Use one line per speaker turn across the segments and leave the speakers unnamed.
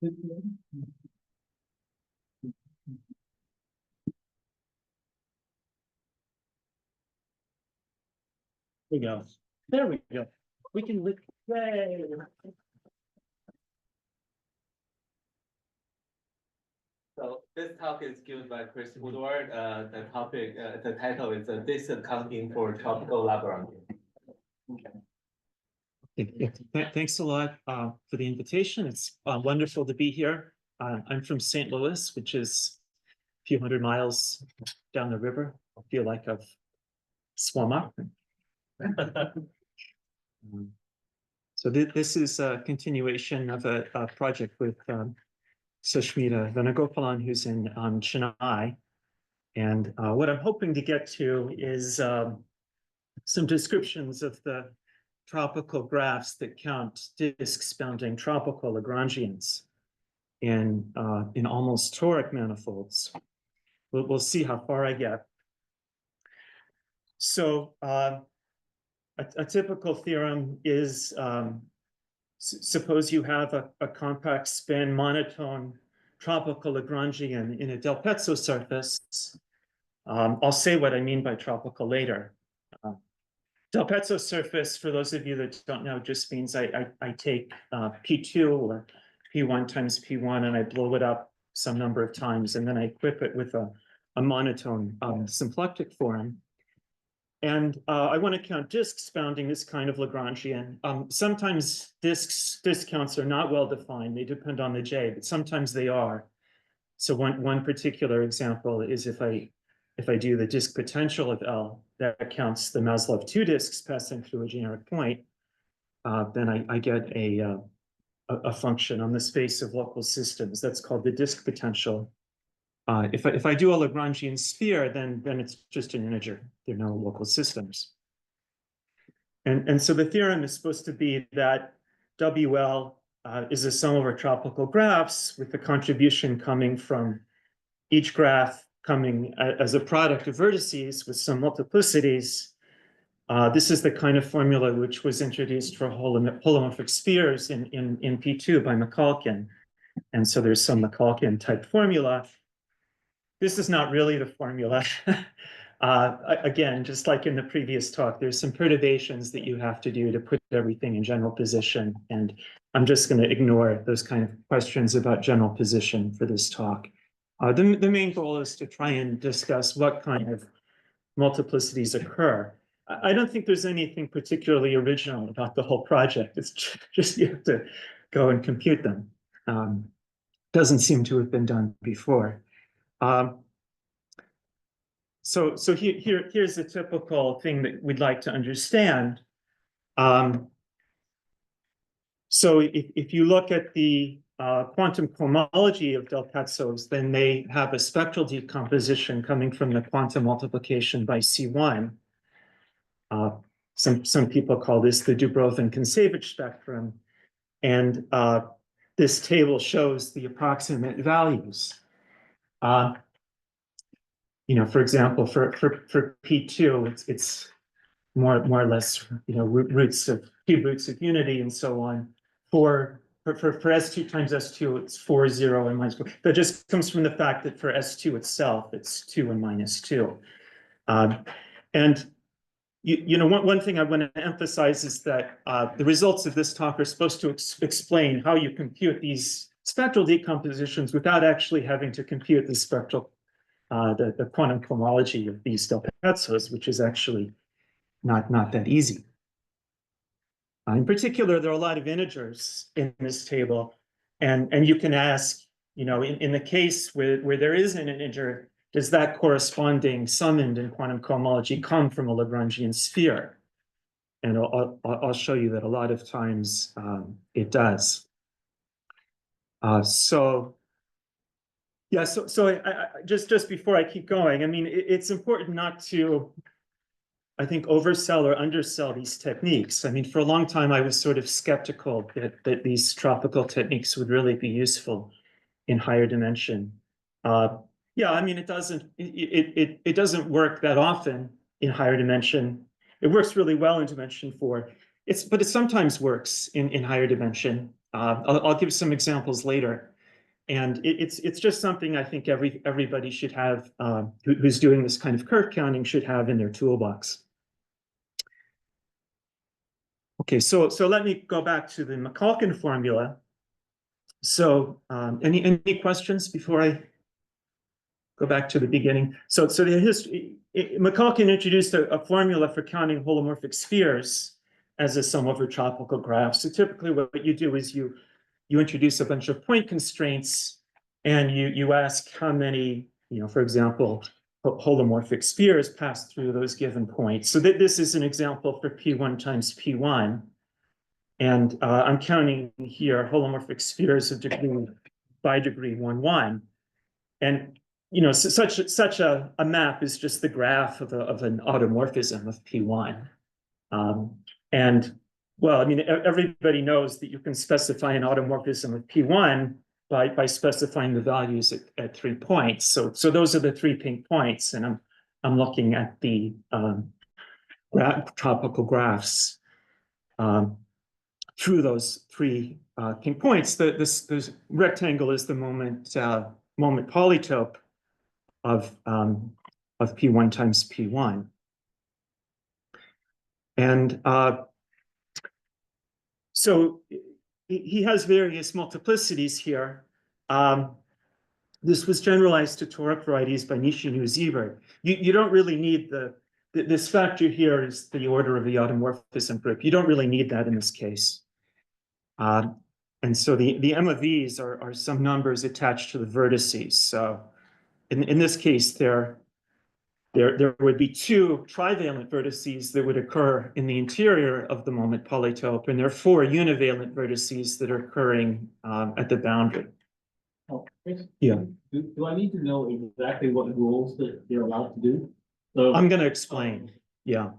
We go. There we go. We can lift. Yay.
So this talk is given by Chris Woodward. The title is "Disk Accounting for Tropical Lagrangians."
Thanks a lot for the invitation. It's wonderful to be here. I'm from St. Louis, which is a few hundred miles down the river. I feel like I've swum up. So this is a continuation of a project with Sushmita Venugopalan, who's in Chennai. And what I'm hoping to get to is some descriptions of the tropical graphs that count disks bounding tropical Lagrangians in almost toric manifolds. We'll see how far I get. So a typical theorem is suppose you have a compact spin monotone tropical Lagrangian in a Del Pezzo surface. I'll say what I mean by tropical later. Del Pezzo surface, for those of you that don't know, just means I take P2 or P1 times P1 and I blow it up some number of times, and then I equip it with a monotone symplectic form. And I want to count disks bounding this kind of Lagrangian. Sometimes disk counts are not well defined. They depend on the J, but sometimes they are. So one particular example is if I do the disk potential of L, that counts the Maslov 2 disks passing through a generic point, then I get a function on the space of local systems. That's called the disk potential. If I do a Lagrangian sphere, then it's just an integer. There are no local systems. And so the theorem is supposed to be that WL is a sum over tropical graphs with the contribution coming from each graph coming as a product of vertices with some multiplicities. This is the kind of formula which was introduced for holomorphic spheres in P2 by Mikulkin. And so there's some Mikulkin type formula. This is not really the formula. Again, just like in the previous talk, there's some perturbations that you have to do to put everything in general position. And I'm just going to ignore those kind of questions about general position for this talk. The main goal is to try and discuss what kind of multiplicities occur. I don't think there's anything particularly original about the whole project. It's just you have to go and compute them. Doesn't seem to have been done before. So here's a typical thing that we'd like to understand. So if you look at the quantum cohomology of Del Pezzos, then they have a spectral decomposition coming from the quantum multiplication by C1. Some people call this the Dubrovin-Kontsevich spectrum. And this table shows the approximate values. For example, for P2, it's more or less, roots of unity and so on. For S2 times S2, it's 4, 0, and minus 4. That just comes from the fact that for S2 itself, it's 2 and minus 2. And one thing I want to emphasize is that the results of this talk are supposed to explain how you compute these spectral decompositions without actually having to compute the spectral, the quantum cohomology of these Del Pezzos, which is actually not that easy. In particular, there are a lot of integers in this table, and you can ask, in the case where there is an integer, does that corresponding summand in quantum cohomology come from a Lagrangian sphere? And I'll show you that a lot of times it does. So just before I keep going, I mean, it's important not to, I think, oversell or undersell these techniques. I mean, for a long time, I was sort of skeptical that these tropical techniques would really be useful in higher dimension. Yeah, I mean, it doesn't work that often in higher dimension. It works really well in dimension 4. But it sometimes works in higher dimension. I'll give some examples later. And it's just something I think everybody should have, who's doing this kind of curve counting should have in their toolbox. Okay, so let me go back to the Mikulkin formula. So any questions before I go back to the beginning? So the history, Mikulkin introduced a formula for counting holomorphic spheres as a sum over tropical graphs. So typically what you do is you introduce a bunch of point constraints and you ask how many, for example, holomorphic spheres pass through those given points. So this is an example for P1 times P1. And I'm counting here holomorphic spheres of degree by degree 1, 1. And such a map is just the graph of an automorphism of P1. And well, I mean, everybody knows that you can specify an automorphism of P1 by specifying the values at 3 points. So those are the 3 pink points, and I'm looking at the tropical graphs through those 3 pink points. This rectangle is the moment polytope of P1 times P1. And so he has various multiplicities here. This was generalized to toric varieties by Nishinu-Siebert. You don't really need this factor here is the order of the automorphism group. You don't really need that in this case. And so the M of E's are some numbers attached to the vertices. So in this case, there would be 2 trivalent vertices that would occur in the interior of the moment polytope, and there are 4 univalent vertices that are occurring at the boundary.
Oh,
yeah.
Do I need to know exactly what rules that you're allowed to do? So
I'm going to explain. Yeah.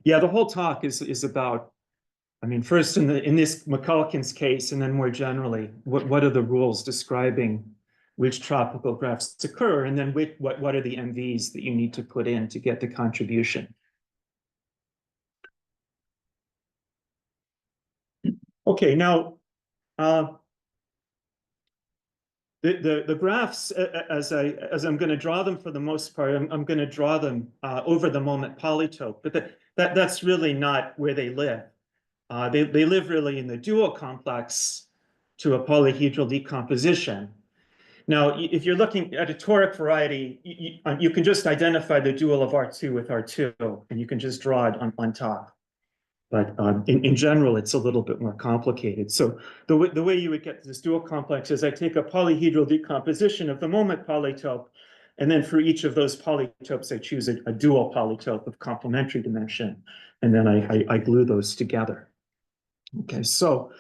The whole talk is about, I mean, first in this Mikulkin's case, and then more generally, what are the rules describing which tropical graphs occur, and then what are the MVs that you need to put in to get the contribution. Okay, now the graphs, as I'm going to draw them for the most part, I'm going to draw them over the moment polytope, but that's really not where they live. They live really in the dual complex to a polyhedral decomposition. Now, if you're looking at a toric variety, you can just identify the dual of R2 with R2, and you can just draw it on top. But in general, it's a little bit more complicated. So the way you would get this dual complex is I take a polyhedral decomposition of the moment polytope, and then for each of those polytopes, I choose a dual polytope of complementary dimension, and then I glue those together. Okay, so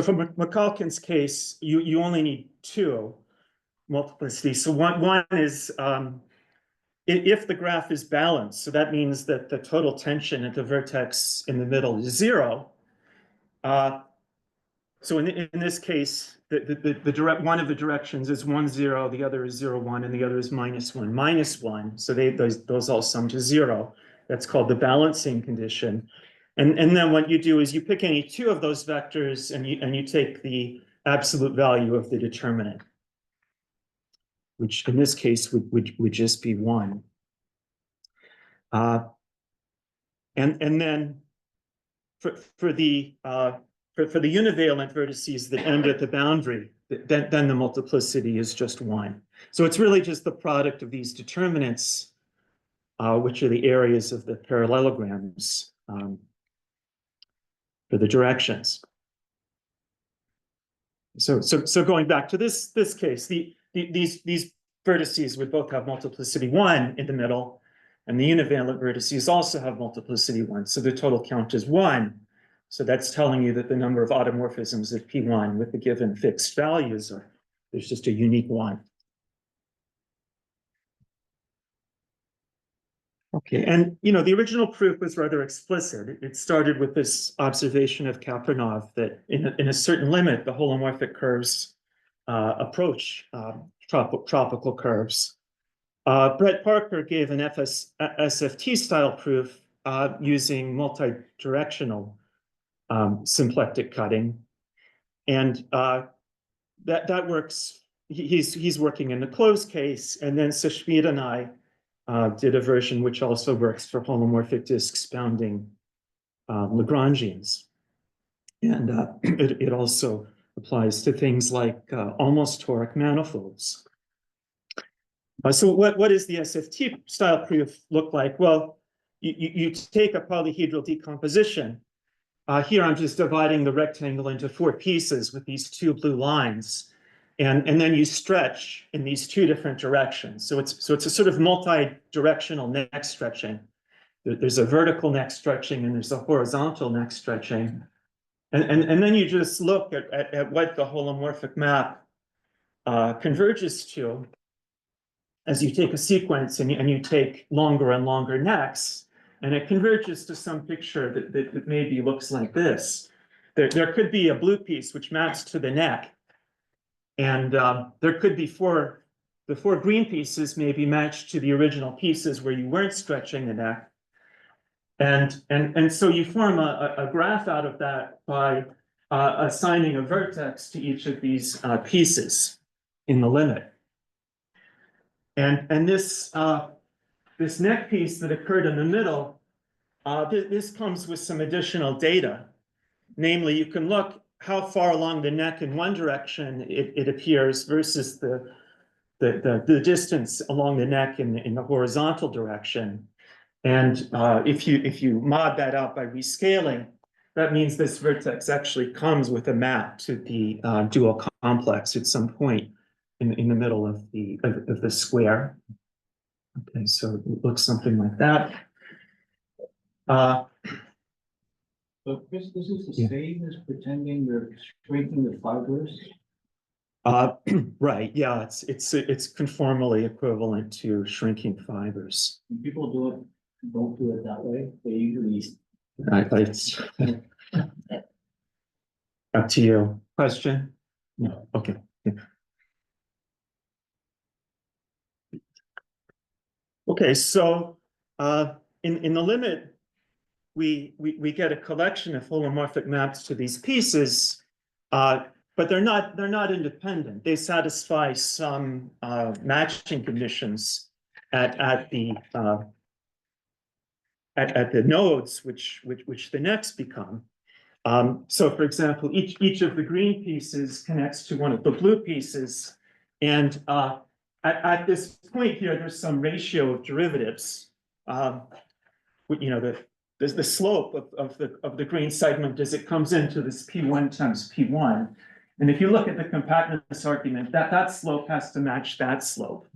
from Mikulkin's case, you only need 2 multiplicities. So one is if the graph is balanced, so that means that the total tension at the vertex in the middle is 0. So in this case, the one of the directions is 1, 0, the other is 0, 1, and the other is -1, -1. So those all sum to 0. That's called the balancing condition. And then what you do is you pick any 2 of those vectors and you take the absolute value of the determinant, which in this case would just be 1. And then for the univalent vertices that end at the boundary, then the multiplicity is just 1. So it's really just the product of these determinants, which are the areas of the parallelograms for the directions. So going back to this case, these vertices would both have multiplicity 1 in the middle, and the univalent vertices also have multiplicity 1. So the total count is 1. So that's telling you that the number of automorphisms at P1 with the given fixed values there's just a unique 1. Okay, and the original proof was rather explicit. It started with this observation of Kapranov that in a certain limit, the holomorphic curves approach tropical curves. Brett Parker gave an SFT style proof using multi-directional symplectic cutting, and that works he's working in the closed case, and then Sashmit and I did a version which also works for holomorphic disks bounding Lagrangians. And it also applies to things like almost toric manifolds. So what does the SFT style proof look like? Well, you take a polyhedral decomposition. Here I'm just dividing the rectangle into 4 pieces with these 2 blue lines. And then you stretch in these 2 different directions. So it's a sort of multi-directional neck stretching. There's a vertical neck stretching and there's a horizontal neck stretching. And then you just look at what the holomorphic map converges to as you take a sequence and you take longer and longer necks, and it converges to some picture that maybe looks like this. There could be a blue piece which maps to the neck, and there could be the 4 green pieces maybe matched to the original pieces where you weren't stretching the neck. And so you form a graph out of that by assigning a vertex to each of these pieces in the limit. And this neck piece that occurred in the middle, this comes with some additional data. Namely, you can look how far along the neck in one direction it appears versus the distance along the neck in the horizontal direction. And if you mod that out by rescaling, that means this vertex actually comes with a map to the dual complex at some point in the middle of the square. Okay, so it looks something like that.
But Chris, this is the
Yeah.
same as pretending you're shrinking the fibers.
Right, yeah, it's conformally equivalent to shrinking fibers.
When people don't do it that way. They usually.
It's up to you. Question? No, okay. Yeah. Okay, so in the limit, we get a collection of holomorphic maps to these pieces, but they're not independent. They satisfy some matching conditions at the nodes which the necks become. So for example, each of the green pieces connects to one of the blue pieces, and at this point here, there's some ratio of derivatives. You know, the slope of the green segment as it comes into this P1 times P1. And if you look at the compactness argument, that slope has to match that slope.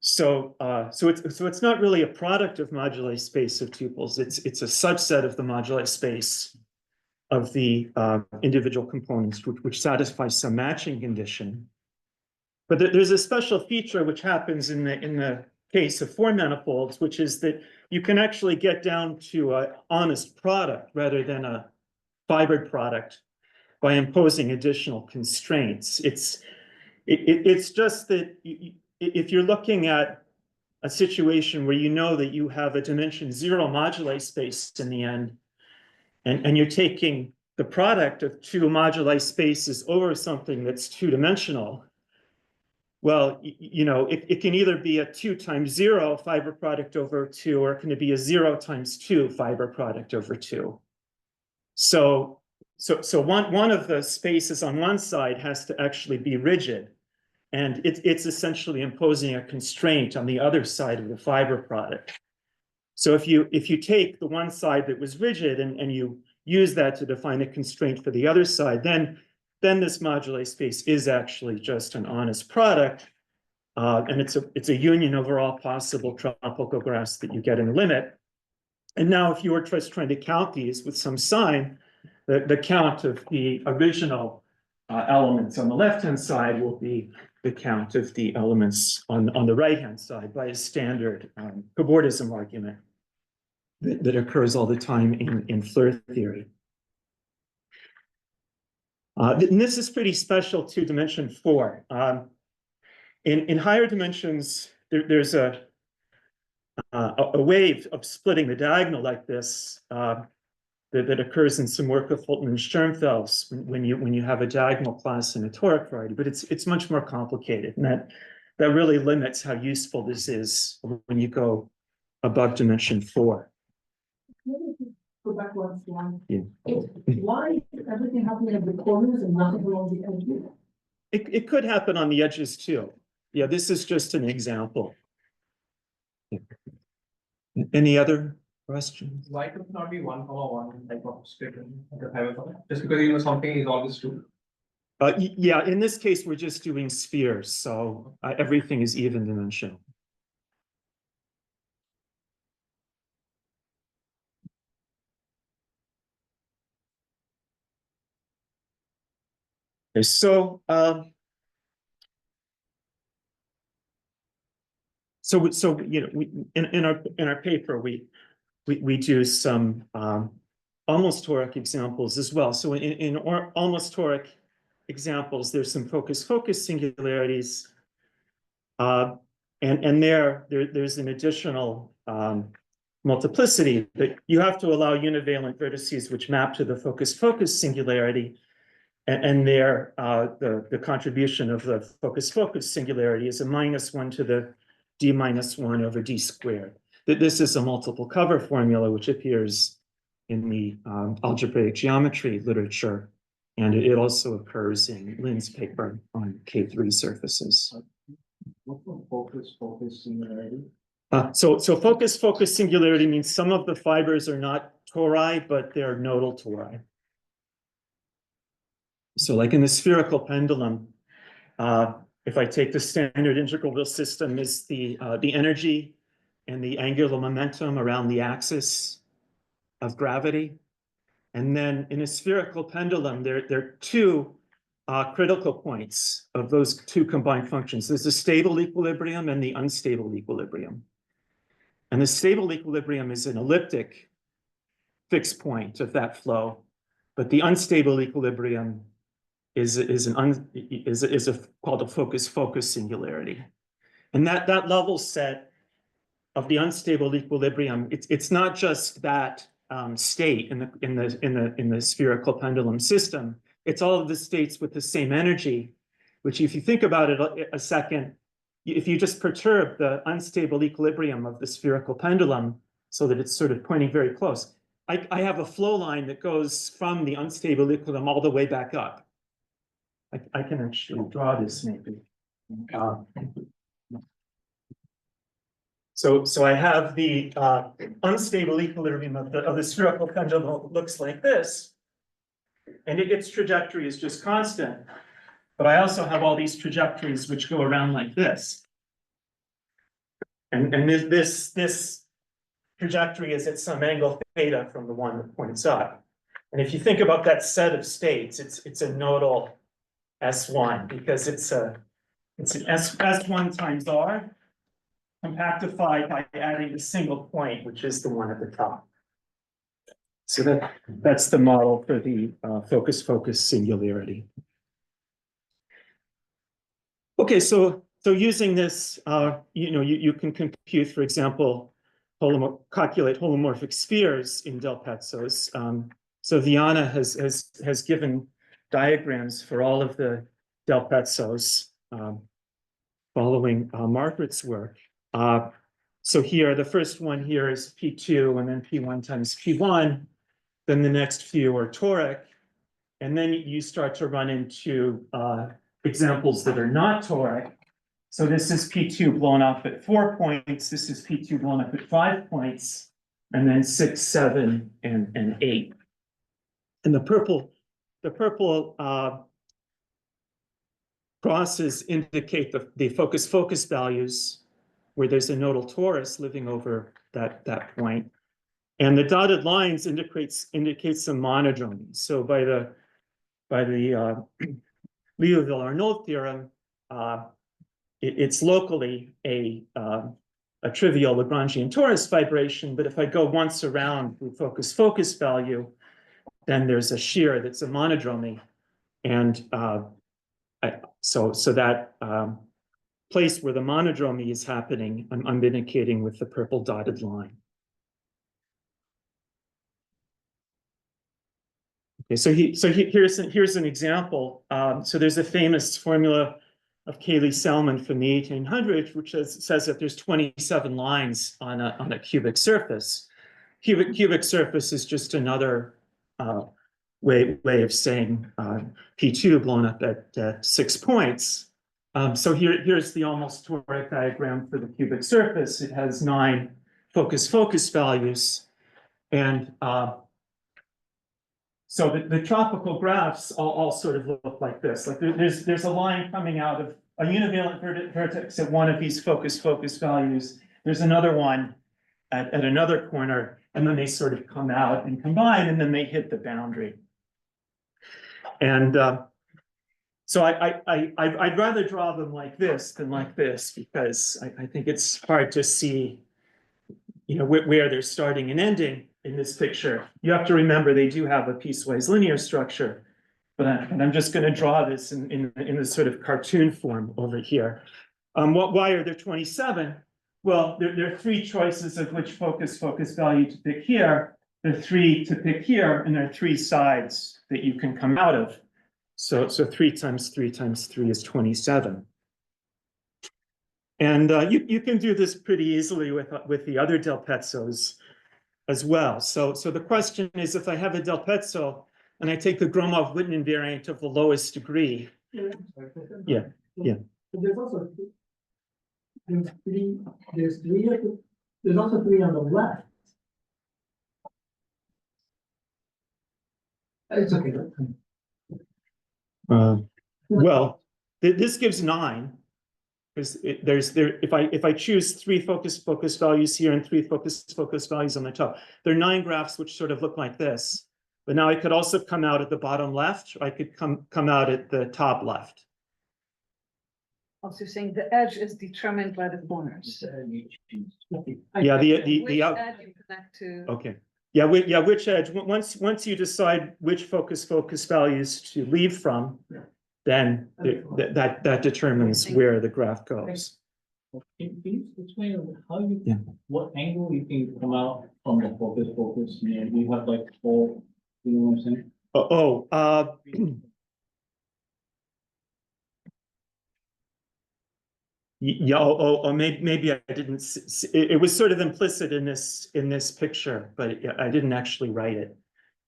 So it's not really a product of moduli space of tuples. It's a subset of the moduli space of the individual components, which satisfies some matching condition. But there's a special feature which happens in the case of 4 manifolds, which is that you can actually get down to an honest product rather than a fibered product by imposing additional constraints. It's just that if you're looking at a situation where you know that you have a dimension 0 moduli space in the end, and you're taking the product of 2 moduli spaces over something that's 2-dimensional, well, you know, it can either be a 2 times 0 fiber product over 2, or it can be a 0 times 2 fiber product over 2. So one of the spaces on one side has to actually be rigid, and it's essentially imposing a constraint on the other side of the fiber product. So if you take the one side that was rigid and you use that to define a constraint for the other side, then this moduli space is actually just an honest product, and it's a union over all possible tropical graphs that you get in the limit. And now, if you were just trying to count these with some sign, the count of the original elements on the left-hand side will be the count of the elements on the right-hand side by a standard cobordism argument that occurs all the time in Floer theory. And this is pretty special to dimension 4. In higher dimensions, there's a way of splitting the diagonal like this, that occurs in some work of Fulton and Sternfels when you have a diagonal class in a toric variety, but it's much more complicated, and that really limits how useful this is when you go above dimension 4.
Go back one slide.
Yeah.
Why is everything happening at the corners and nothing along the edges?
It could happen on the edges too. Yeah, this is just an example. Yeah. Any other questions?
Why could it not be 1,1 type of straight line at the hyperbola? Just because you know something is always true.
Yeah, in this case, we're just doing spheres, so everything is even dimensional. Okay, so you know, in our paper we do some almost toric examples as well. So in almost toric examples, there's some focus singularities, and there's an additional multiplicity that you have to allow univalent vertices which map to the focus singularity, and there the contribution of the focus singularity is a -1 to the d-1 over d squared. This is a multiple cover formula which appears in the algebraic geometry literature, and it also occurs in Lin's paper on K3 surfaces.
What's the focus singularity?
So focus singularity means some of the fibers are not tori, but they're nodal tori. So like in the spherical pendulum, if I take the standard integral system is the energy and the angular momentum around the axis of gravity. And then in a spherical pendulum, there are two critical points of those two combined functions. There's the stable equilibrium and the unstable equilibrium. And the stable equilibrium is an elliptic fixed point of that flow, but the unstable equilibrium is called a focus focus singularity. And that level set of the unstable equilibrium, it's not just that state in the spherical pendulum system. It's all of the states with the same energy, which if you think about it a second, if you just perturb the unstable equilibrium of the spherical pendulum so that it's sort of pointing very close, I have a flow line that goes from the unstable equilibrium all the way back up. I can actually draw this maybe. So I have the unstable equilibrium of the spherical pendulum looks like this, and its trajectory is just constant. But I also have all these trajectories which go around like this, and this trajectory is at some angle theta from the one that points up. And if you think about that set of states, it's a nodal S1 because it's an S1 times R compactified by adding a single point, which is the one at the top. So that's the model for the focus singularity. Okay, so using this, you can compute, for example, calculate holomorphic spheres in Delpetzos. So Viana has given diagrams for all of the Delpetzos following Margaret's work. So here, the first one here is P2, and then P1 times P1. Then the next few are toric. And then you start to run into examples that are not toric. So this is P2 blown up at 4 points. This is P2 blown up at 5 points. And then 6, 7, and 8. And the purple crosses indicate the focus values where there's a nodal torus living over that point. And the dotted lines indicate some monodromy. So by the Liouville-Arnauld theorem, it's locally a trivial Lagrangian torus vibration, but if I go once around the focus value, then there's a shear that's a monodromy. And so that place where the monodromy is happening, I'm indicating with the purple dotted line. Okay, here's an example. So there's a famous formula of Cayley-Salmon from the 1800s, which says that there's 27 lines on a cubic surface. Cubic surface is just another way of saying P2 blown up at 6 points. So here's the almost toric diagram for the cubic surface. It has 9 focus values. And so the tropical graphs all sort of look like this. Like there's a line coming out of a univalent vertex at one of these focus values. There's another one at another corner, and then they sort of come out and combine, and then they hit the boundary. And so I'd rather draw them like this than like this, because I think it's hard to see, where they're starting and ending in this picture. You have to remember they do have a piecewise linear structure, but I'm just going to draw this in this sort of cartoon form over here. Why are there 27? Well, there are 3 choices of which focus value to pick here. There are 3 to pick here, and there are 3 sides that you can come out of. So 3 times 3 times 3 is 27. And you can do this pretty easily with the other Del Pezzos as well. So the question is, if I have a Del Pezzo and I take the Gromov-Witten invariant of the lowest degree. Yeah.
But there's also there's also 3 on the left. It's okay.
Well, this gives 9. Because if I choose 3 focus values here and 3 focus values on the top, there are 9 graphs which sort of look like this. But now I could also come out at the bottom left, or I could come out at the top left.
Also saying the edge is determined by the corners.
Yeah,
Which edge you connect to.
Okay. Yeah, which edge? Once you decide which focus values to leave from, then that determines where the graph goes.
Can you explain how what angle you can come out from the focus? You have like full, you know what I'm saying?
Yeah. Maybe I didn't. It was sort of implicit in this picture, but I didn't actually write it.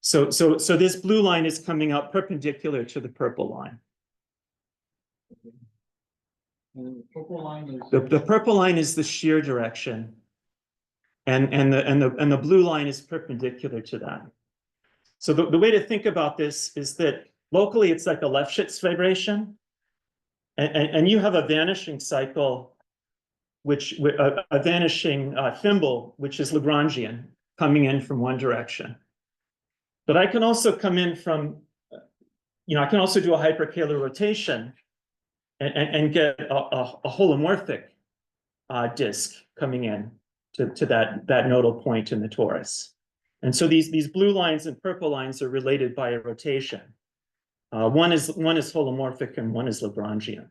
So this blue line is coming out perpendicular to the purple line.
And the purple line is
The purple line is the shear direction, and the blue line is perpendicular to that. So the way to think about this is that locally it's like a Lefschetz vibration, and you have a vanishing cycle, which a vanishing thimble, which is Lagrangian, coming in from one direction. But I can also come in from, I can also do a hyperkähler rotation and get a holomorphic disk coming in to that nodal point in the torus. And so these blue lines and purple lines are related by a rotation. One is holomorphic and one is Lagrangian.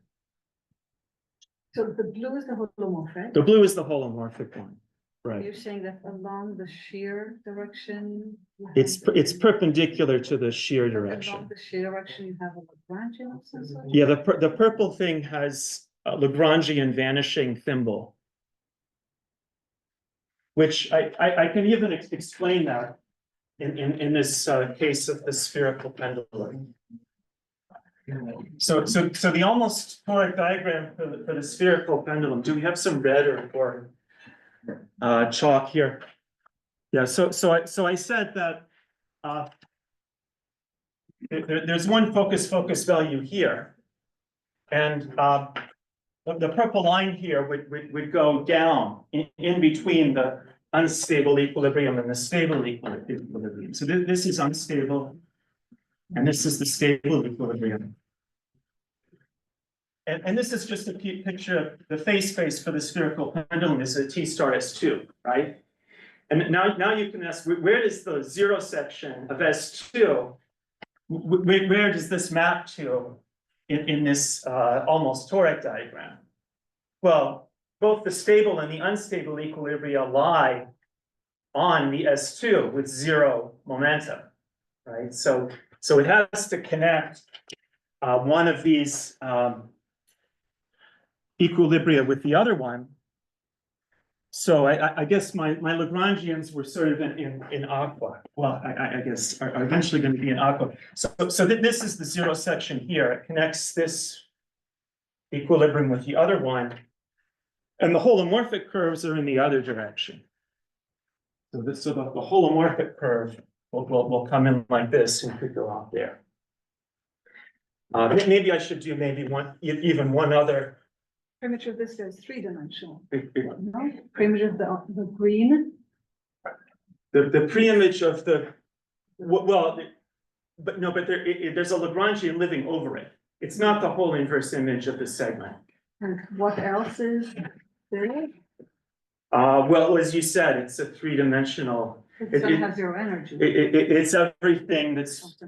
So the blue is the holomorphic.
The blue is the holomorphic one, right?
You're saying that along the shear direction.
It's perpendicular to the shear direction.
Along the shear direction, you have a Lagrangian of some sort?
Yeah, the purple thing has a Lagrangian vanishing thimble, which I can even explain that in this case of the spherical pendulum. So the almost toric diagram for the spherical pendulum. Do we have some red or chalk here? Yeah. So I said that there's one focus value here, and the purple line here would go down in between the unstable equilibrium and the stable equilibrium. So this is unstable, and this is the stable equilibrium. And this is just a picture of the phase space for the spherical pendulum is a T star S2, right? And now you can ask, where does the 0 section of S2, where does this map to in this almost toric diagram? Well, both the stable and the unstable equilibria lie on the S2 with 0 momentum, right? So So it has to connect one of these equilibria with the other one. So I guess my Lagrangians were sort of in aqua. Well, I guess are eventually going to be in aqua. So this is the zero section here. It connects this equilibrium with the other one. And the holomorphic curves are in the other direction. So the holomorphic curve will come in like this and could go out there. Maybe I should do even one other.
Primitive, this is three-dimensional.
Big one.
No, primitive, the green.
The pre-image of the, well, but there's a Lagrangian living over it. It's not the whole inverse image of the segment.
And what else is there?
Well, as you said, it's a three-dimensional.
It's gonna have zero energy.
It's everything that's,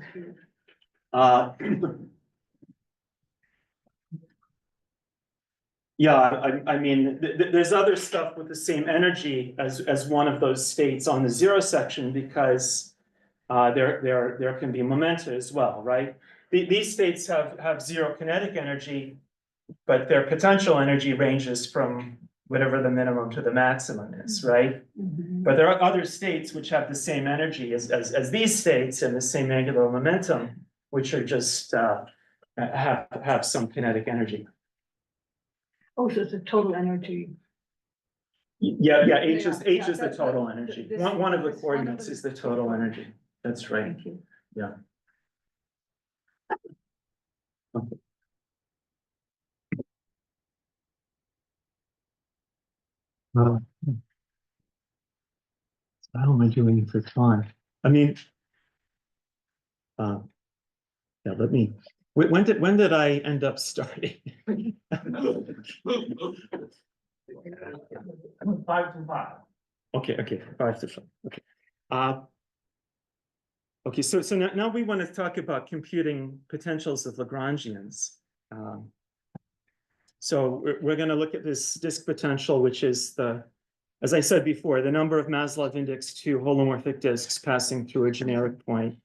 yeah, I mean, there's other stuff with the same energy as one of those states on the zero section because there can be momenta as well, right? These states have zero kinetic energy, but their potential energy ranges from whatever the minimum to the maximum is, right?
Mhm.
But there are other states which have the same energy as these states and the same angular momentum, which are just have some kinetic energy.
Oh, so it's a total energy.
Yeah, H is
Yeah,
the total energy.
this-
One of the
this-
coordinates is the total energy. That's right.
Thank you.
Yeah. How am I doing for time? I mean, yeah, when did I end up starting?
5 to 5.
Okay, 5 to 5, okay. Okay, so now we want to talk about computing potentials of Lagrangians. So we're going to look at this disk potential, which is as I said before, the number of Maslov index 2 holomorphic disks passing through a generic point.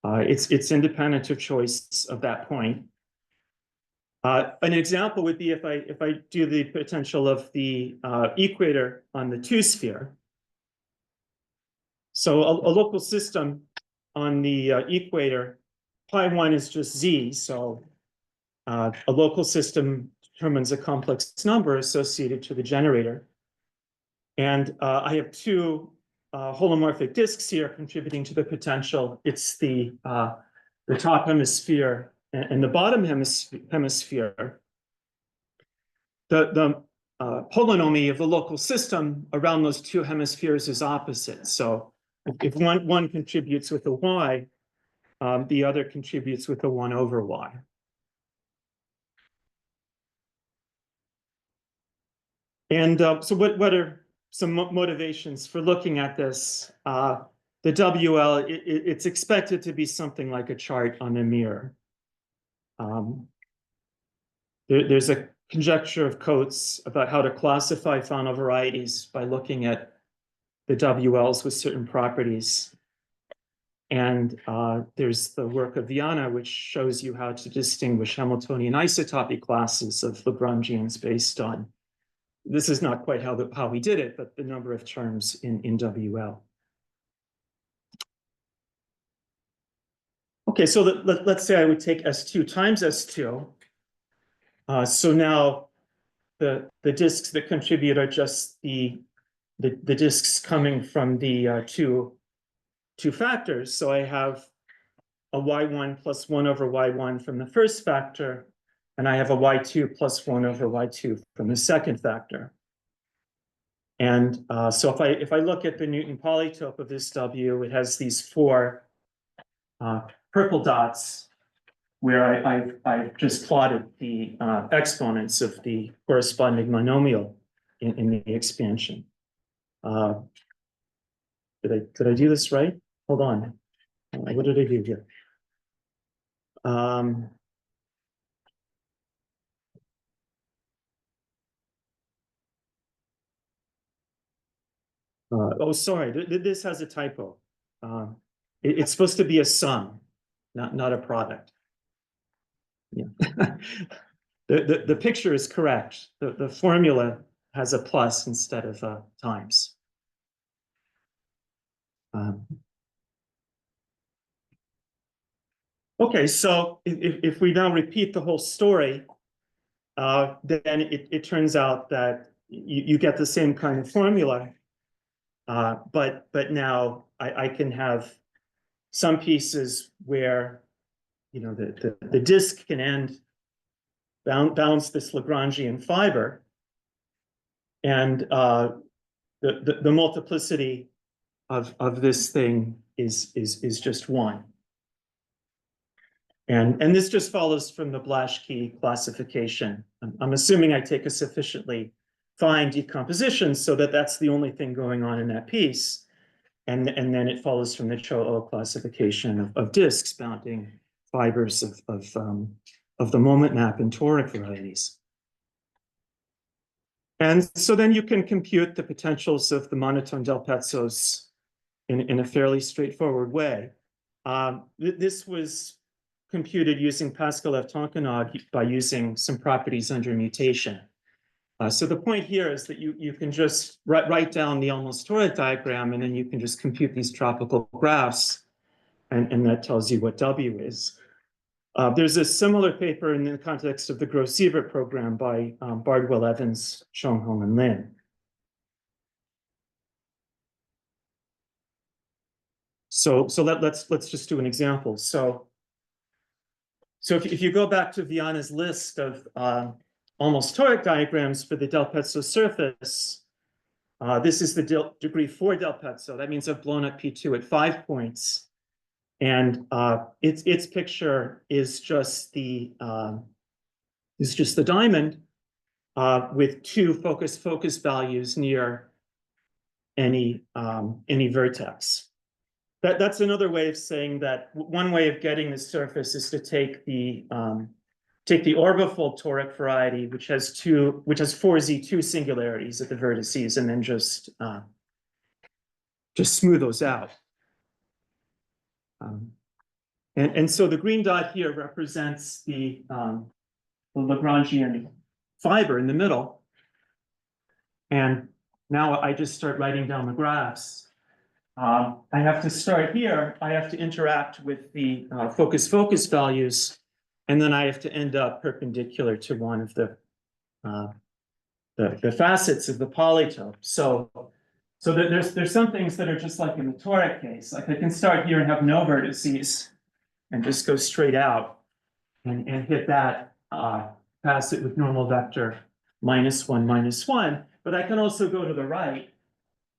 It's independent of choice of that point. An example would be if I do the potential of the equator on the 2-sphere. So a local system on the equator, pi1 is just z. So a local system determines a complex number associated to the generator. And I have two holomorphic disks here contributing to the potential. It's the top hemisphere and the bottom hemisphere. The holonomy of the local system around those two hemispheres is opposite. So if one contributes with a y, the other contributes with a 1 over y. And so what are some motivations for looking at this? The WL, it's expected to be something like a chart on a mirror. There's a conjecture of Coates about how to classify faunal varieties by looking at the WLs with certain properties. And there's the work of Viana, which shows you how to distinguish Hamiltonian isotopy classes of Lagrangians based on, this is not quite how we did it, but the number of terms in WL. Okay, so let's say I would take S2 times S2. So now the disks that contribute are just the disks coming from the two factors. So I have a y1 plus 1 over y1 from the first factor, and I have a y2 plus 1 over y2 from the second factor. And so if I look at the Newton polytope of this W, it has these 4 purple dots where I've just plotted the exponents of the corresponding monomial in the expansion. Did I do this right? Hold on. What did I do here? Oh, sorry. This has a typo. It's supposed to be a sum. not a product. Yeah. The picture is correct. The formula has a plus instead of times. Okay, so if we now repeat the whole story, then it turns out that you get the same kind of formula, but now I can have some pieces where, you know, the disk can bounce this Lagrangian fiber, and the multiplicity of this thing is just one. And this just follows from the Blaschke classification. I'm assuming I take a sufficiently fine decomposition so that that's the only thing going on in that piece. And then it follows from the Cho-Oh classification of disks bounding fibers of the moment map in toric varieties. And so then you can compute the potentials of the monotone Del-Petzos in a fairly straightforward way. This was computed using Pascal-F-Tonkinov by using some properties under mutation. So the point here is that you can just write down the almost toric diagram, and then you can just compute these tropical graphs, and that tells you what W is. There's a similar paper in the context of the Gross-Sievert program by Bardwell, Evans, Chong-Hong, and Lin. So let's just do an example. So if you go back to Viana's list of almost toric diagrams for the Del-Pezzo surface, this is the degree 4 Del-Pezzo. That means I've blown up P2 at 5 points. And its picture is just the diamond with two focus values near any vertex. That's another way of saying that one way of getting the surface is to take the orbifold toric variety, which has 4Z2 singularities at the vertices, and then just smooth those out. And so the green dot here represents the Lagrangian fiber in the middle. And now I just start writing down the graphs. I have to start here. I have to interact with the focus values, and then I have to end up perpendicular to one of the facets of the polytope. So there's some things that are just like in the toric case. Like I can start here and have no vertices and just go straight out and hit that facet with normal vector -1, -1. But I can also go to the right,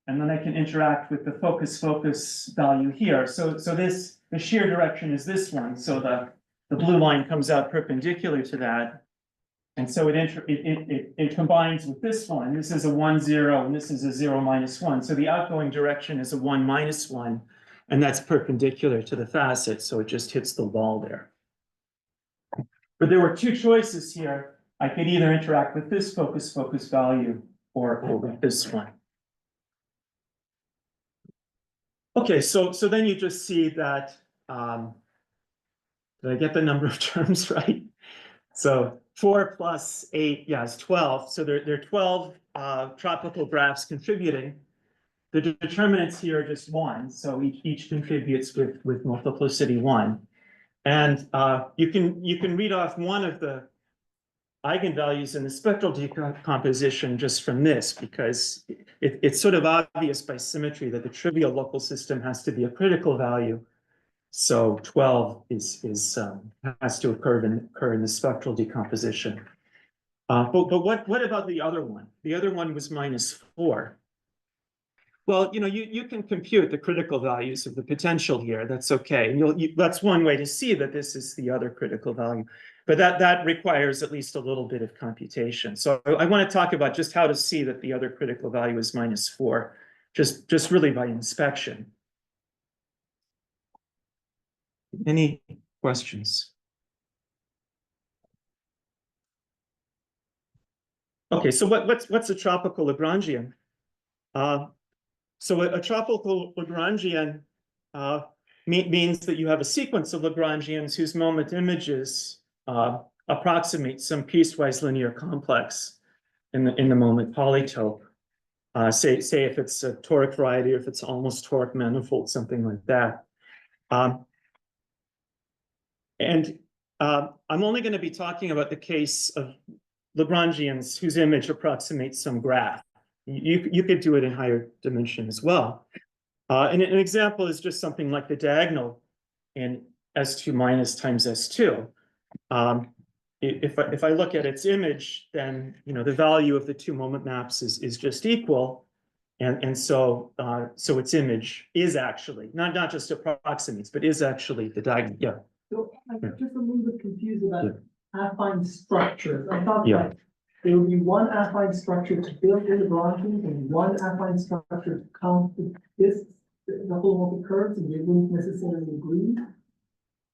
and then I can interact with the focus value here. So the shear direction is this one. So the blue line comes out perpendicular to that. And so it combines with this one. This is a 1, 0, and this is a 0, -1. So the outgoing direction is a 1, -1, and that's perpendicular to the facet. So it just hits the wall there. But there were two choices here. I could either interact with this focus value or with this one. Okay, so then you just see that, did I get the number of terms right? So 4 + 8, yeah, is 12. So there are 12 tropical graphs contributing. The determinants here are just 1. So each contributes with multiplicity 1. And you can read off one of the eigenvalues in the spectral decomposition just from this, because it's sort of obvious by symmetry that the trivial local system has to be a critical value. So 12 has to occur in the spectral decomposition. But what about the other one? The other one was -4. Well, you can compute the critical values of the potential here. That's okay. And that's one way to see that this is the other critical value. But that requires at least a little bit of computation. So I want to talk about just how to see that the other critical value is -4, just really by inspection. Any questions? Okay, so what's a tropical Lagrangian? So a tropical Lagrangian means that you have a sequence of Lagrangians whose moment images approximate some piecewise linear complex in the moment polytope. Say if it's a toric variety, or if it's almost toric manifold, something like that. I'm only going to be talking about the case of Lagrangians whose image approximates some graph. You could do it in higher dimension as well. And an example is just something like the diagonal in S2 minus times S2. If I look at its image, then the value of the two moment maps is just equal, and so its image is actually not just approximates, but is actually the diagonal. Yeah.
So I'm just a little bit confused about affine structures. I thought
Yeah.
that there would be one affine structure to build in the Lagrangians and one affine structure to count the holomorphic curves, and they wouldn't necessarily agree.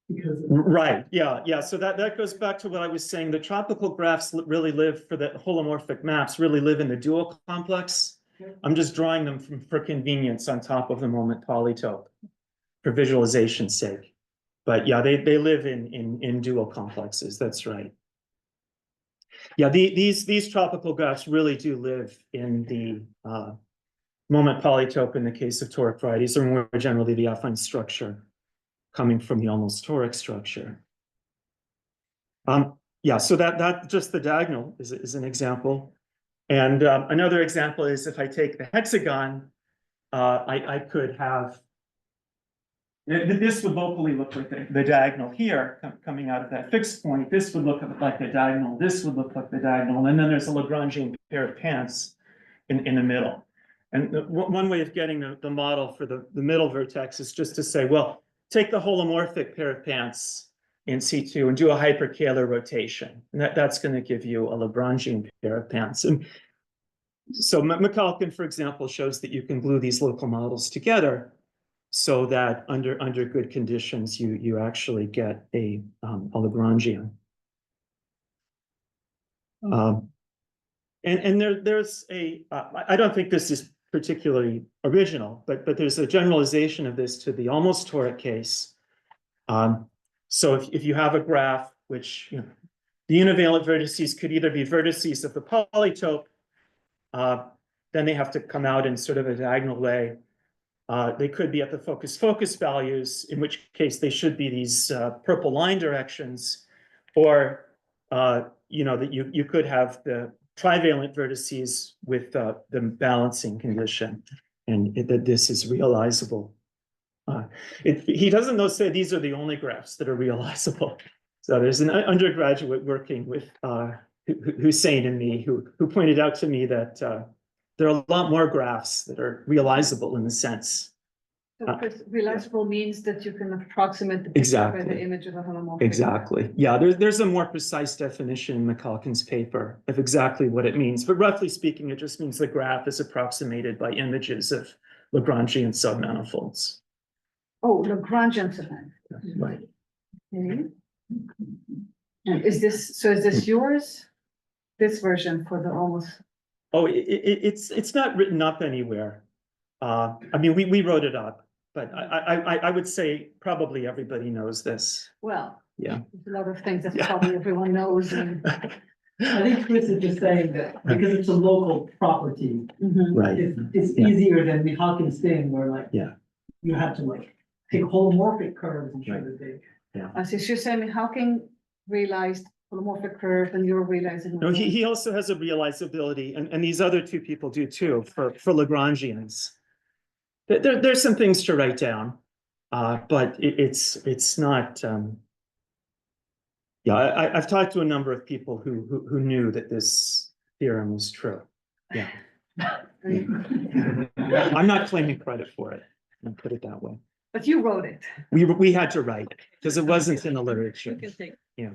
Because
Right, yeah. So that goes back to what I was saying. The tropical graphs really live for the holomorphic maps, really live in the dual complex. I'm just drawing them for convenience on top of the moment polytope for visualization's sake. But yeah, they live in dual complexes. That's right. Yeah, these tropical graphs really do live in the moment polytope in the case of toric varieties, or more generally the affine structure coming from the almost toric structure. Yeah, so that just the diagonal is an example. And another example is if I take the hexagon, I could have, this would locally look like the diagonal here coming out of that fixed point. This would look like the diagonal. This would look like the diagonal. And then there's a Lagrangian pair of pants in the middle. And one way of getting the model for the middle vertex is just to say, well, take the holomorphic pair of pants in C2 and do a hyperkähler rotation. And that's going to give you a Lagrangian pair of pants. And so McCalkin, for example, shows that you can glue these local models together so that under good conditions, you actually get a Lagrangian. And there's I don't think this is particularly original, but there's a generalization of this to the almost toric case. So if you have a graph which the univalent vertices could either be vertices of the polytope, then they have to come out in sort of a diagonal way. They could be at the focus values, in which case they should be these purple line directions, or that you could have the trivalent vertices with the balancing condition, and that this is realizable. He doesn't though say these are the only graphs that are realizable. So there's an undergraduate working with Hussein and me who pointed out to me that there are a lot more graphs that are realizable in the sense.
So realizable means that you can approximate the picture by the image of a holomorphic.
Exactly. Yeah, there's a more precise definition in McCalkin's paper of exactly what it means. But roughly speaking, it just means the graph is approximated by images of Lagrangian submanifolds.
Oh, Lagrangian submanifolds.
Right.
Okay. And is this yours? This version for the almost.
Oh, it's not written up anywhere. I mean, we wrote it up, but I would say probably everybody knows this.
Well,
yeah,
there's a lot of things that probably everyone knows. And...
I think Chris is just saying that because it's a local property,
right?
It's easier than the Hawkins thing where you have to take holomorphic curves and show that they.
Yeah.
So you're saying Hawking realized holomorphic curve, and you're realizing.
No, he also has a realizability, and these other two people do too for Lagrangians. There's some things to write down, but it's not. I've talked to a number of people who knew that this theorem was true. Yeah. I'm not claiming credit for it. I'll put it that way.
But you wrote it.
We had to write it because it wasn't in the literature. Yeah.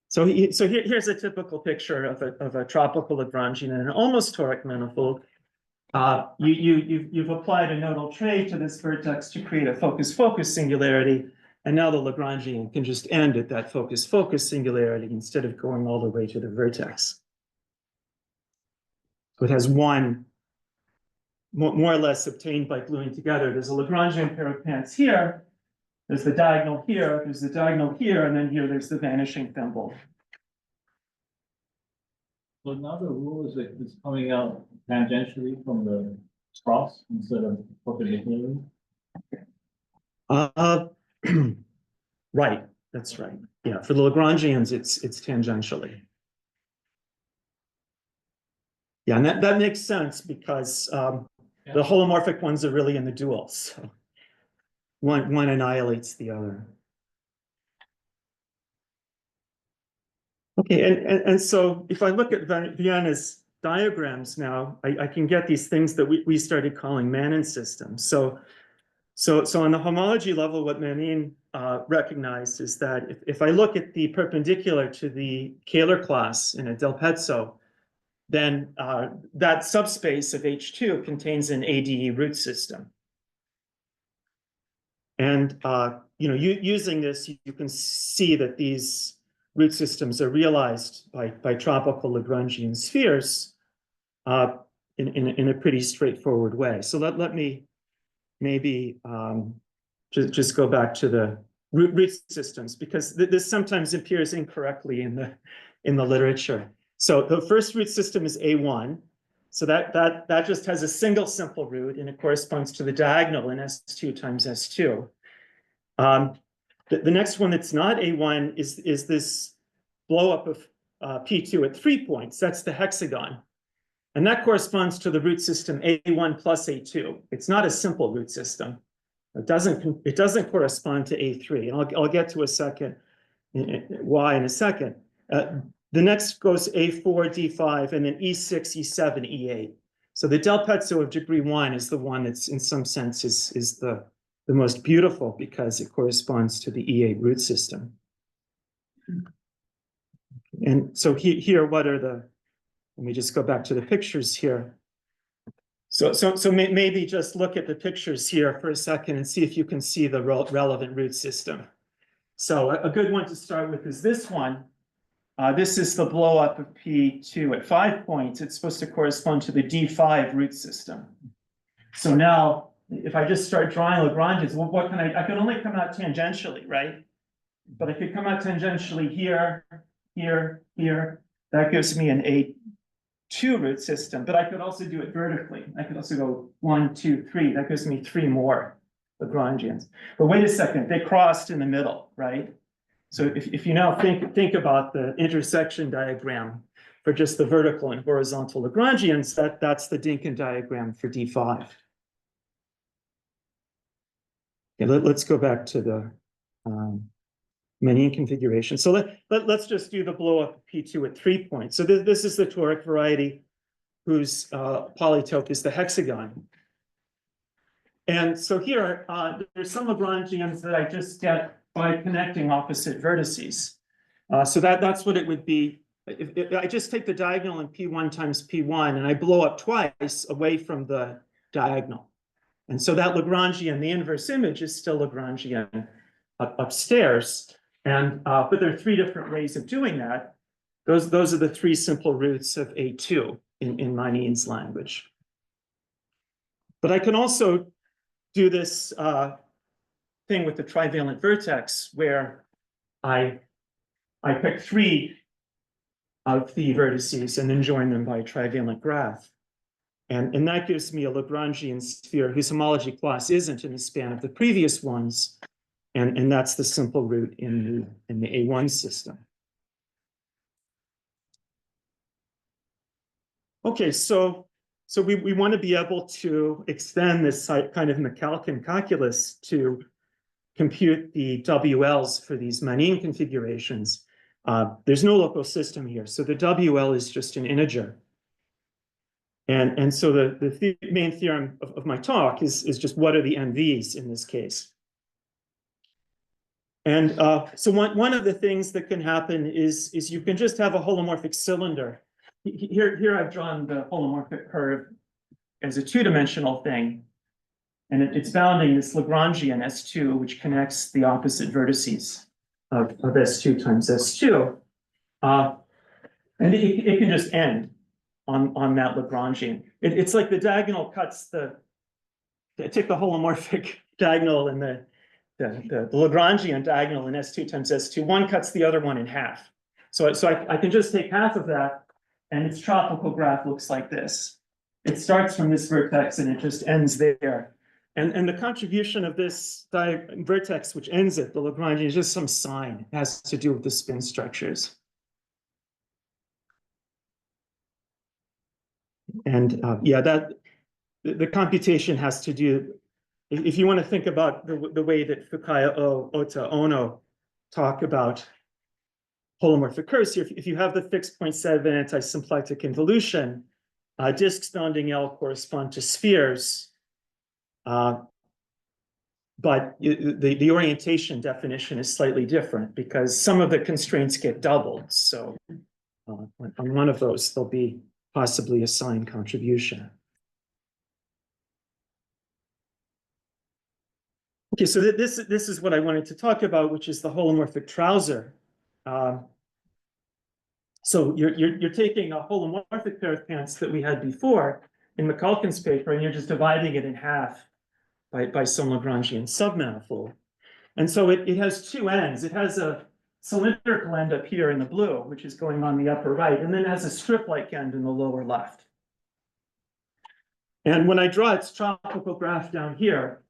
So here's a typical picture of a tropical Lagrangian and an almost toric manifold. You've applied a nodal trait to this vertex to create a focus-focus singularity, and now the Lagrangian can just end at that focus-focus singularity instead of going all the way to the vertex. So it has one more or less obtained by gluing together. There's a Lagrangian pair of pants here. There's the diagonal here, there's the diagonal here, and then here there's the vanishing thimble.
So now the rule is that it's coming out tangentially from the cross instead of perpendicularly.
Right, that's right. Yeah, for the Lagrangians, it's tangentially. Yeah, and that makes sense because the holomorphic ones are really in the dual, so one annihilates the other. Okay, and so if I look at Vienna's diagrams now, I can get these things that we started calling Manin systems. So on the homology level, what Manin recognized is that if I look at the perpendicular to the Kähler class in a Del Pezzo, then that subspace of H2 contains an ADE root system. And using this, you can see that these root systems are realized by tropical Lagrangian spheres in a pretty straightforward way. So let me maybe just go back to the root systems, because this sometimes appears incorrectly in the literature. So the first root system is A1. So that just has a single simple root, and it corresponds to the diagonal in S2 times S2. The next one that's not A1 is this blow up of P2 at 3 points. That's the hexagon. And that corresponds to the root system A1 plus A2. It's not a simple root system. It doesn't correspond to A3. And I'll get to why in a second. The next goes A4, D5, and then E6, E7, E8. So the Del Pezzo of degree 1 is the one that's in some sense is the most beautiful because it corresponds to the E8 root system. And so here, what are let me just go back to the pictures here. So maybe just look at the pictures here for a second and see if you can see the relevant root system. So a good one to start with is this one. This is the blow up of P2 at 5 points. It's supposed to correspond to the D5 root system. So now, if I just start drawing Lagrangians, well, what can I can only come out tangentially, right? But I could come out tangentially here, here, here. That gives me an A2 root system, but I could also do it vertically. I could also go 1, 2, 3. That gives me 3 more Lagrangians. But wait a second, they crossed in the middle, right? So if you now think about the intersection diagram for just the vertical and horizontal Lagrangians, that's the Dinkin diagram for D5. Okay, let's go back to the Manin configuration. So let's just do the blow up P2 at 3 points. So this is the toric variety whose polytope is the hexagon. And so here, there's some Lagrangians that I just get by connecting opposite vertices. So that's what it would be. If I just take the diagonal in P1 times P1 and I blow up twice away from the diagonal. And so that Lagrangian, the inverse image, is still Lagrangian upstairs. And but there are 3 different ways of doing that. Those are the 3 simple roots of A2 in Manin's language. But I can also do this thing with the trivalent vertex where I pick 3 of the vertices and then join them by a trivalent graph. And that gives me a Lagrangian sphere whose homology class isn't in the span of the previous ones. And that's the simple root in the A1 system. Okay, so we want to be able to extend this kind of Macalkin calculus to compute the WLs for these Manin configurations. There's no local system here, so the WL is just an integer. And so the main theorem of my talk is just what are the NVs in this case. And so one of the things that can happen is you can just have a holomorphic cylinder. Here I've drawn the holomorphic curve as a 2-dimensional thing. And it's bounding this Lagrangian S2, which connects the opposite vertices of S2 times S2. And it can just end on that Lagrangian. It's like the diagonal cuts take the holomorphic diagonal and the Lagrangian diagonal in S2 times S2. One cuts the other one in half. So I can just take half of that, and its tropical graph looks like this. It starts from this vertex and it just ends there. And the contribution of this vertex, which ends at the Lagrangian, is just some sign. It has to do with the spin structures. And yeah, the computation has to do, if you want to think about the way that Fukaya, Ota, Ono talk about holomorphic curves here, if you have the fixed point set of an anti-symplectic involution, disks bounding L correspond to spheres, but the orientation definition is slightly different because some of the constraints get doubled. So on one of those, there'll be possibly a sign contribution. Okay, so this is what I wanted to talk about, which is the holomorphic trouser. So you're taking a holomorphic pair of pants that we had before in McCulkin's paper, and you're just dividing it in half by some Lagrangian submanifold. And so it has two ends. It has a cylindrical end up here in the blue, which is going on the upper right, and then it has a strip-like end in the lower left. And when I draw its tropical graph down here,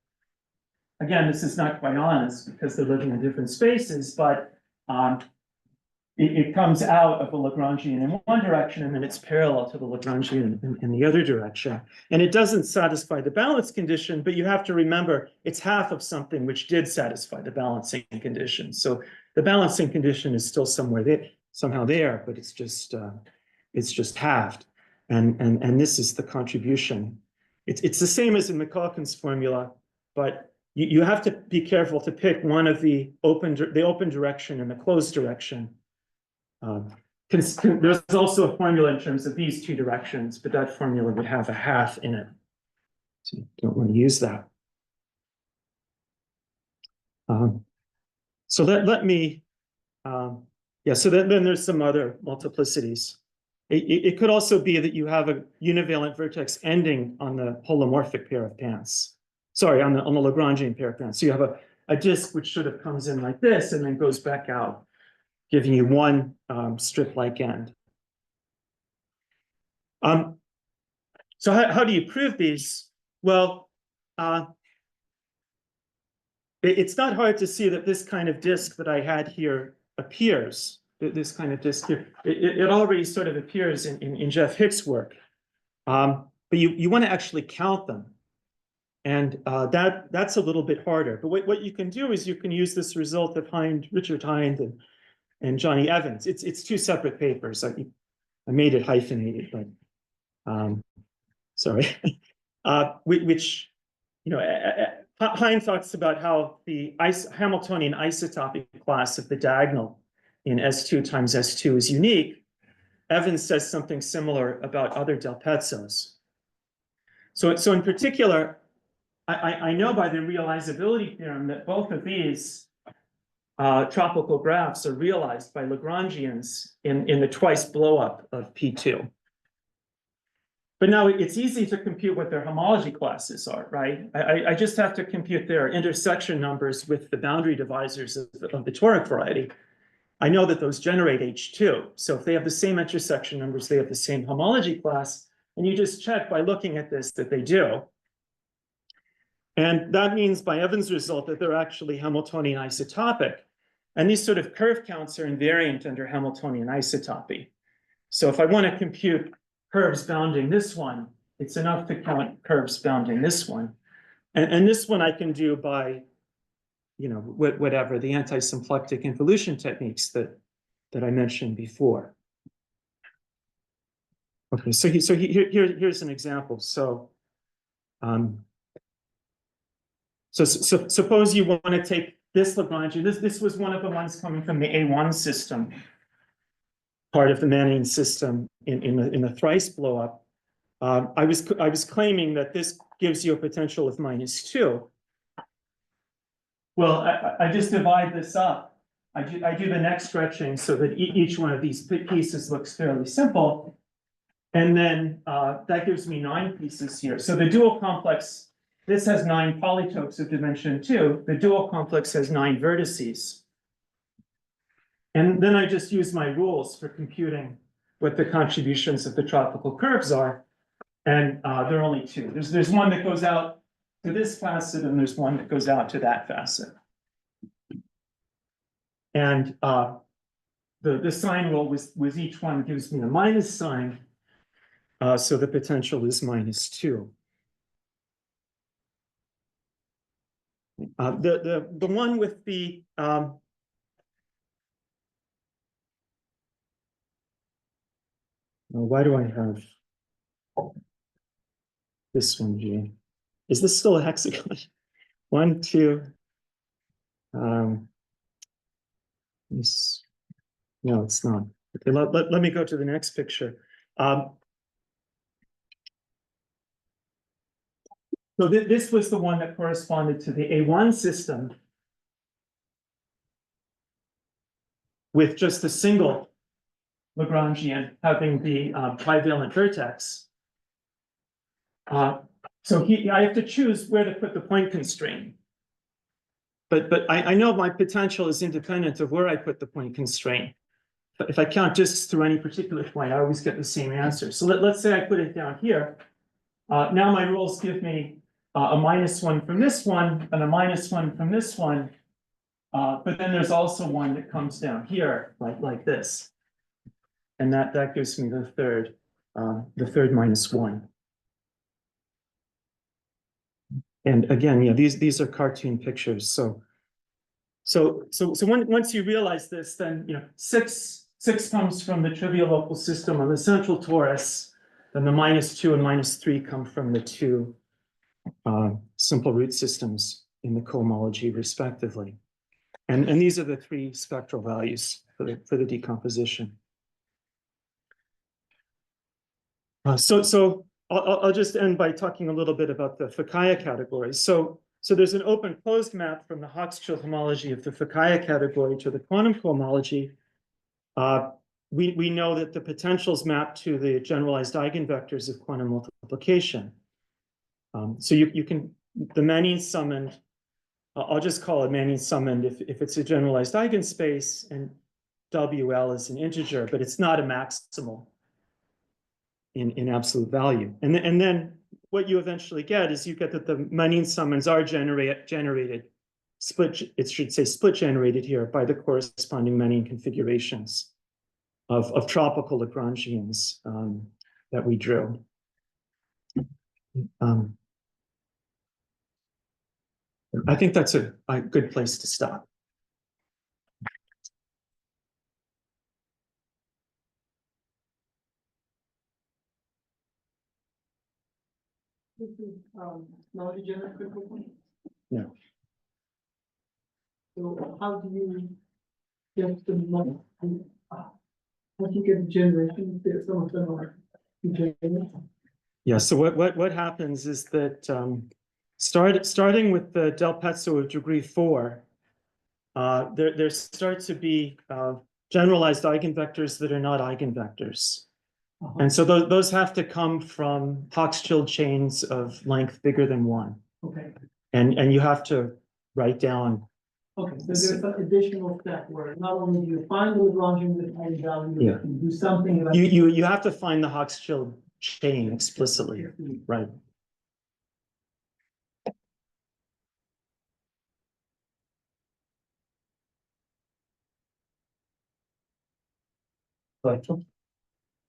again, this is not quite honest because they're living in different spaces, but it comes out of the Lagrangian in one direction, and then it's parallel to the Lagrangian in the other direction. And it doesn't satisfy the balance condition, but you have to remember it's half of something which did satisfy the balancing condition. So the balancing condition is still somewhere there, somehow there, but it's just halved. And this is the contribution. It's the same as in McCulkin's formula, but you have to be careful to pick one of the open direction and the closed direction. There's also a formula in terms of these two directions, but that formula would have a half in it. So you don't want to use that. So let me, yeah, so then there's some other multiplicities. It could also be that you have a univalent vertex ending on the holomorphic pair of pants. Sorry, on the Lagrangian pair of pants. So you have a disk which sort of comes in like this and then goes back out, giving you one strip-like end. So how do you prove these? Well, it's not hard to see that this kind of disk that I had here appears. This kind of disk here, it already sort of appears in Jeff Hicks' work. But you want to actually count them. And that's a little bit harder. But what you can do is you can use this result of Richard Hind and Johnny Evans. It's two separate papers. I made it hyphenated, but sorry. Which, you know, Hind talks about how the Hamiltonian isotopic class of the diagonal in S2 times S2 is unique. Evans says something similar about other Del Pezzos. So in particular, I know by the realizability theorem that both of these tropical graphs are realized by Lagrangians in the twice blowup of P2. But now it's easy to compute what their homology classes are, right? I just have to compute their intersection numbers with the boundary divisors of the toric variety. I know that those generate H2. So if they have the same intersection numbers, they have the same homology class. And you just check by looking at this that they do. And that means by Evans' result that they're actually Hamiltonian isotopic. And these sort of curve counts are invariant under Hamiltonian isotopy. So if I want to compute curves bounding this one, it's enough to count curves bounding this one. And this one I can do by, you know, whatever, the anti-symplectic involution techniques that I mentioned before. Okay, so here's an example. So, suppose you want to take this Lagrangian. This was one of the ones coming from the A1 system, part of the Manin system in the thrice blowup. I was claiming that this gives you a potential of -2. Well, I just divide this up. I do the next stretching so that each one of these pieces looks fairly simple. And then that gives me 9 pieces here. So the dual complex, this has 9 polytopes of dimension 2. The dual complex has 9 vertices. And then I just use my rules for computing what the contributions of the tropical curves are. And there are only 2. There's one that goes out to this facet, and there's one that goes out to that facet. And the sign rule with each one gives me a minus sign. So the potential is -2. The one with the why do I have this one, G? Is this still a hexagon? 1, 2. This, no, it's not. Okay, let me go to the next picture. So this was the one that corresponded to the A1 system with just a single Lagrangian having the trivalent vertex. So I have to choose where to put the point constraint. But I know my potential is independent of where I put the point constraint. But if I count disks through any particular point, I always get the same answer. So let's say I put it down here. Now my rules give me a -1 from this one and a -1 from this one. But then there's also one that comes down here, like this. And that gives me the third -1. And again, yeah, these are cartoon pictures. So once you realize this, then six comes from the trivial local system on the central torus, then the -2 and -3 come from the 2 simple root systems in the cohomology, respectively. And these are the 3 spectral values for the decomposition. So I'll just end by talking a little bit about the Fukaya categories. So there's an open-closed map from the Hochschild homology of the Fukaya category to the quantum cohomology. We know that the potentials map to the generalized eigenvectors of quantum multiplication. So you can, the Manin summoned, I'll just call it Manin summoned if it's a generalized eigenspace, and WL is an integer, but it's not a maximal in absolute value. And then what you eventually get is you get that the Manin summons are generated, it should say split generated here by the corresponding Manin configurations of tropical Lagrangians that we drew. I think that's a good place to stop.
This is, non-degenerate critical point?
No.
So how do you get the money? How do you get the generation if some of them are degenerate?
Yeah, so what happens is that starting with the Del Pezzo of degree 4, there start to be generalized eigenvectors that are not eigenvectors. And so those have to come from Hochschild chains of length bigger than 1.
Okay,
And you have to write down.
okay, so there's an additional step where not only do you find the Lagrangian with any value,
Yeah.
you do something about.
You have to find the Hochschild chain explicitly, right?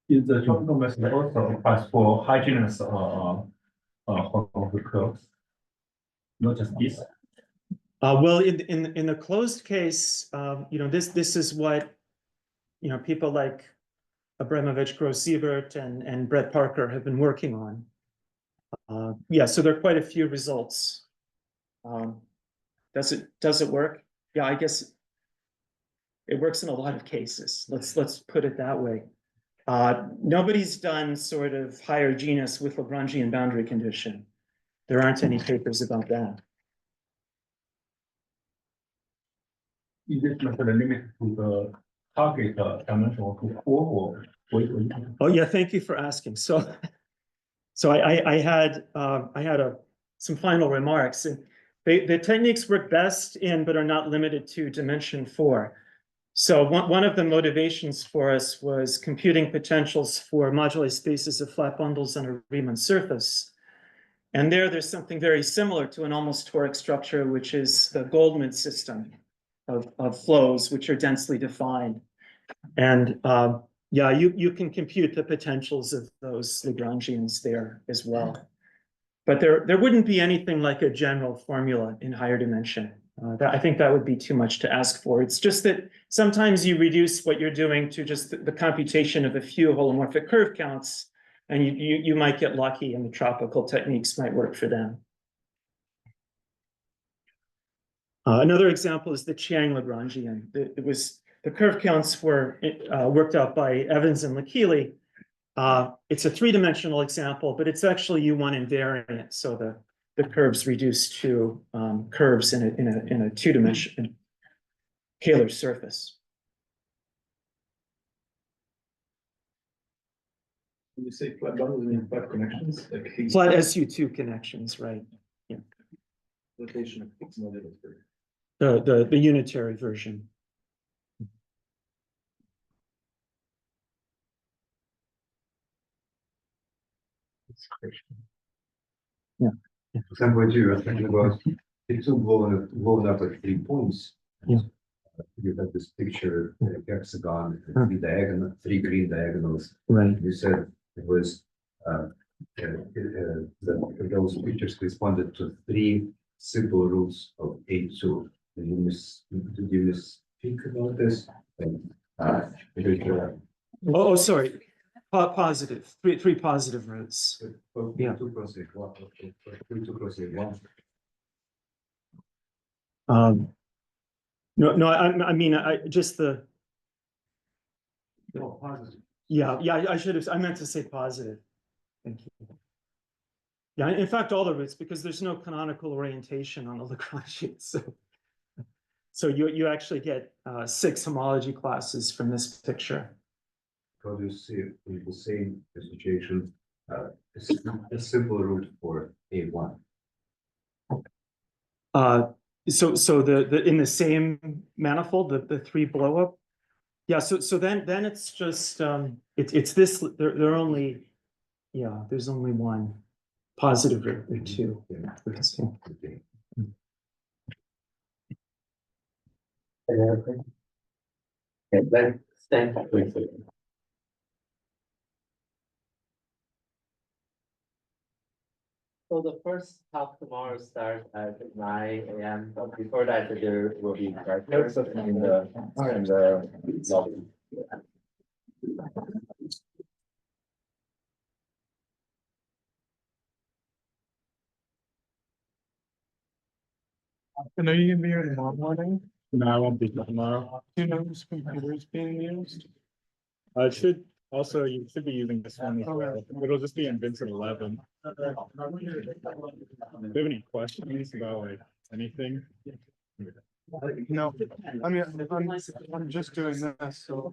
Is the tropical method also applies for high genus curves? Not just this?
Well, in the closed case, this is what people like Abramovich, Gross-Siebert, and Brett Parker have been working on. Yeah, so there are quite a few results. Does it work? Yeah, I guess it works in a lot of cases. Let's put it that way. Nobody's done sort of higher genus with Lagrangian boundary condition. There aren't any papers about that.
Is this method limited to the target dimension to 4 or
Oh, yeah, thank you for asking. So, I had some final remarks. And the techniques work best in, but are not limited to dimension 4. So one of the motivations for us was computing potentials for moduli spaces of flat bundles on a Riemann surface. And there's something very similar to an almost toric structure, which is the Goldman system of flows, which are densely defined. And yeah, you can compute the potentials of those Lagrangians there as well. But there wouldn't be anything like a general formula in higher dimension. I think that would be too much to ask for. It's just that sometimes you reduce what you're doing to just the computation of a few holomorphic curve counts, and you might get lucky and the tropical techniques might work for them. Another example is the Chiang Lagrangian. The curve counts were worked out by Evans and Lakili. It's a 3-dimensional example, but it's actually U1 invariant. So the curves reduce to curves in a 2-dimensional Kähler surface.
When you say flat bundles, you mean flat connections, like Higgs
Flat SU2 connections, right? Yeah.
rotation of Higgs modulus.
The unitary version. Yeah.
For example, you were thinking about the two blown up at 3 points.
Yeah.
You had this picture, hexagon, and 3 green diagonals.
Right.
You said it was that those pictures corresponded to 3 simple roots of A2. Did you speak about this?
Oh, sorry. Positive. Three positive roots. Yeah.
2 cross 8, 1. 2 cross 8, 1.
No, I mean, just the.
No, positive.
Yeah, I should have, I meant to say positive. Thank you. Yeah, in fact, all the roots, because there's no canonical orientation on the Lagrangians. So you actually get 6 homology classes from this picture.
How do you see it in the same situation? A simple root for A1.
So the in the same manifold, the 3 blow up. Yeah, so then it's just it's this there are only, yeah, there's only one positive root or 2.
Okay.
Let's stand for a second. So the first talk tomorrow starts at 9 a.m. But before that, there will be breakfast in the lobby.
And are you gonna be here tomorrow morning?
No, I won't be tomorrow.
Do you know whose computer is being used?
You should be using this one as well. It'll just be in Vincent 11. Do you have any questions about like anything?
No, I mean, I'm just doing this, so.